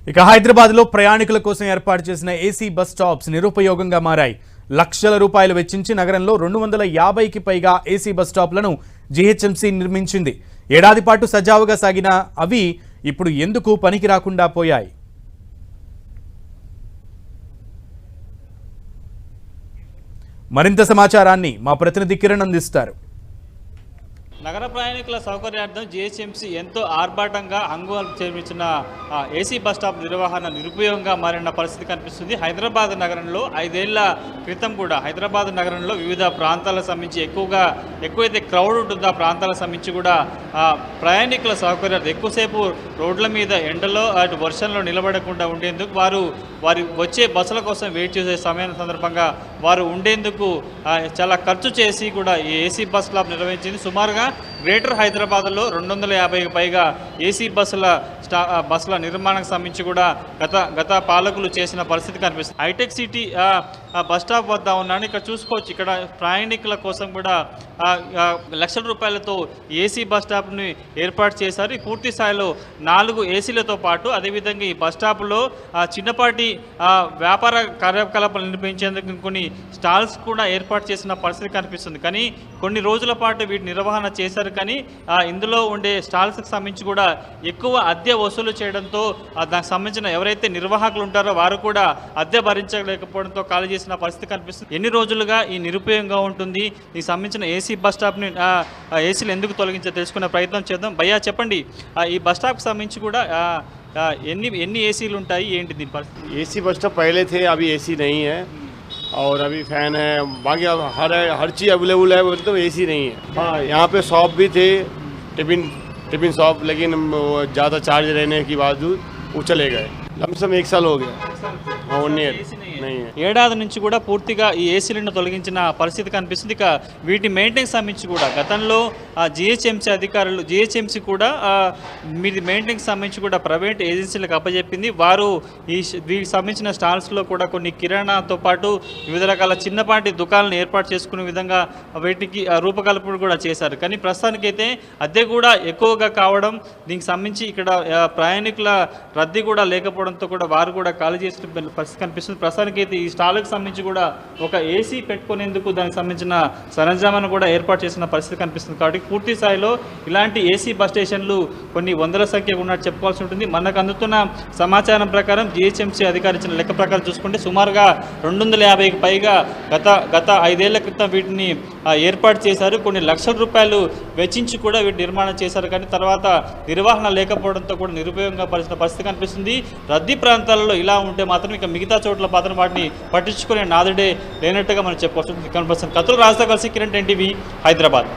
ఇక హైదరాబాద్లో ప్రయాణికుల కోసం ఏర్పాటు చేసిన ఏసీ బస్ స్టాప్స్ నిరుపయోగంగా మారాయి. లక్షల రూపాయలు వెచ్చించి నగరంలో 250కి పైగా ఏసీ బస్ స్టాప్లను జీహెచ్ఎంసీ నిర్మించింది. ఏడాది పాటు సజావుగా సాగిన అవి ఇప్పుడు ఎందుకు పనికి రాకుండా పోయాయి? మరింత సమాచారాన్ని మా ప్రతినిధి కిరణ్ అందిస్తారు. నగర ప్రయాణికుల సౌకర్యార్థం జీహెచ్ఎంసీ ఎంతో ఆర్భాటంగా అంగులు చేర్పించిన ఏసీ బస్ స్టాప్ నిర్వహణ నిరుపయోగంగా మారిన పరిస్థితి కనిపిస్తుంది. హైదరాబాద్ నగరంలో 5 ఏళ్ల క్రితం కూడా హైదరాబాద్ నగరంలో వివిధ ప్రాంతాలకు సంబంధించి ఎక్కువైతే క్రౌడ్ ఉంటుందో ఆ ప్రాంతాలకు సంబంధించి కూడా ప్రయాణికుల సౌకర్యార్థం ఎక్కువసేపు రోడ్ల మీద ఎండలో అటు వర్షంలో నిలబడకుండా ఉండేందుకు వారి వచ్చే బస్సుల కోసం వెయిట్ చేసే సమయం సందర్భంగా వారు ఉండేందుకు చాలా ఖర్చు చేసి కూడా ఈ ఏసీ బస్ స్టాప్ నిర్వహించింది. సుమారుగా గ్రేటర్ హైదరాబాద్లో 250కి పైగా ఏసీ బస్సుల నిర్మాణానికి సంబంధించి కూడా గత పాలకులు చేసిన పరిస్థితి కనిపిస్తుంది. హైటెక్ సిటీ బస్ స్టాప్ వద్ద ఉన్నాను. ఇక్కడ చూసుకోవచ్చు, ఇక్కడ ప్రయాణికుల కోసం కూడా లక్షల రూపాయలతో ఏసీ బస్ స్టాప్ని ఏర్పాటు చేశారు. ఈ పూర్తి స్థాయిలో 4 ఏసీలతో పాటు అదేవిధంగా ఈ బస్ స్టాప్లో చిన్నపాటి వ్యాపార కార్యకలాపాలు నిర్వహించేందుకు కొన్ని స్టాల్స్ కూడా ఏర్పాటు చేసిన పరిస్థితి కనిపిస్తుంది. కానీ కొన్ని రోజుల పాటు వీటి నిర్వహణ చేశారు. కానీ ఇందులో ఉండే స్టాల్స్కి సంబంధించి కూడా ఎక్కువ అద్దె వసూలు చేయడంతో దానికి సంబంధించిన ఎవరైతే నిర్వాహకులు ఉంటారో వారు కూడా అద్దె భరించలేకపోవడంతో ఖాళీ చేసిన పరిస్థితి కనిపిస్తుంది. ఎన్ని రోజులుగా ఈ నిరుపయోగంగా ఉంటుంది? దీనికి సంబంధించిన ఏసీ బస్ స్టాప్ని ఏసీలు ఎందుకు తొలగించో తెలుసుకునే ప్రయత్నం చేద్దాం. భయ్యా చెప్పండి, ఈ బస్ స్టాప్కి సంబంధించి కూడా ఎన్ని ఏసీలు ఉంటాయి, ఏంటి దీని పరిస్థితి? एसी बस स्टॉप पहले थे, अभी एसी नहीं है और अभी फैन है, बाकी हर चीज़ अवेलेबल है, तो एसी नहीं है। हाँ, यहाँ पे शॉप भी थे, टिफिन शॉप, लेकिन ज़्यादा चार्ज रहने के बावजूद वो चले गए। लमसम 1 साल हो गया। हाँ, 1 ईयर नहीं है। ఏడాది నుంచి కూడా పూర్తిగా ఈ ఏసీలను తొలగించిన పరిస్థితి కనిపిస్తుంది. ఇక వీటి మెయింటెనెన్స్ సంబంధించి కూడా గతంలో జిహెచ్ఎంసీ కూడా వీటి మెయింటెనెన్స్ సంబంధించి కూడా ప్రైవేట్ ఏజెన్సీలకు అప్పచెప్పింది. వారు వీటికి సంబంధించిన స్టాల్స్లో కూడా కొన్ని కిరాణాతో పాటు వివిధ రకాల చిన్నపాటి దుకాణాలను ఏర్పాటు చేసుకునే విధంగా వీటికి రూపకల్పన కూడా చేశారు. కానీ ప్రస్తుతానికైతే అద్దె కూడా ఎక్కువగా కావడం, దీనికి సంబంధించి ఇక్కడ ప్రయాణికుల రద్దీ కూడా లేకపోవడంతో కూడా వారు కూడా ఖాళీ చేసిన పరిస్థితి కనిపిస్తుంది. ప్రస్తుతానికైతే ఈ స్టాల్కి సంబంధించి కూడా ఒక ఏసీ పెట్టుకునేందుకు దానికి సంబంధించిన సరంజామాను కూడా ఏర్పాటు చేసిన పరిస్థితి కనిపిస్తుంది. కాబట్టి పూర్తి స్థాయిలో ఇలాంటి ఏసీ బస్ స్టేషన్లు కొన్ని వందల సంఖ్య ఉన్నట్టు చెప్పుకోవాల్సి ఉంటుంది. మనకు అందుతున్న సమాచారం ప్రకారం జీహెచ్ఎంసీ అధికారించిన లెక్క ప్రకారం చూసుకుంటే సుమారుగా 250కి పైగా గత 5 ఏళ్ల క్రితం వీటిని ఏర్పాటు చేశారు. కొన్ని లక్షల రూపాయలు వెచ్చించి కూడా వీటి నిర్మాణం చేశారు. కానీ తర్వాత నిర్వహణ లేకపోవడంతో కూడా నిరుపయోగంగా పరిచిన పరిస్థితి కనిపిస్తుంది. రద్దీ ప్రాంతాలలో ఇలా ఉంటే మాత్రం ఇక మిగతా చోట్ల మాత్రం వాటిని పట్టించుకునే నాదుడే లేనట్టుగా మనం చెప్పుకోవచ్చు. కనపడుతుంది. కతులు రాజుతో కలిసి కిరణ్, ఎన్టీవీ, హైదరాబాద్.